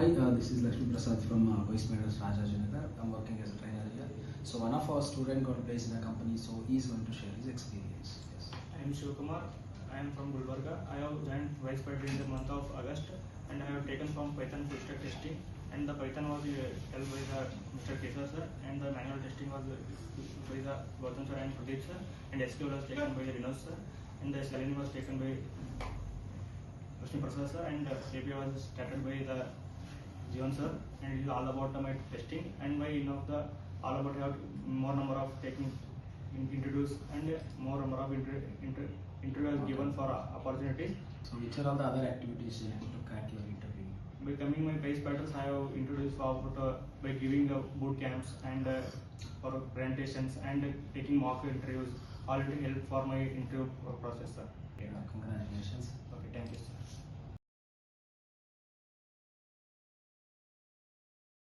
Hi, this is Lakshmi Prasad from PySpiders Rajajinagar. I'm working as a trainer here. So one of our students got placed in a company, so he's going to share his experience. Yes. I am ShivaKumar. I am from Gulbarga. I have joined PySpiders in the month of August, and I have taken from Python full stack testing. And the Python was held by the Mr. Kesar sir, and the manual testing was by the Gautam sir and Pradeep sir, and SQL was taken by the Vinod sir, and the Selenium was taken by Lakshmi Prasad sir, and API was started by the Jivan sir, and it is all about my testing and my all about have more number of taking introduced and more number of interviews given for opportunities. So which are all the other activities you have to crack your interview? By coming my PySpiders, I have introduced about by giving boot camps and for presentations and taking mock interviews. All it will help for my interview process, sir. Yeah, congratulations. Okay, thank you.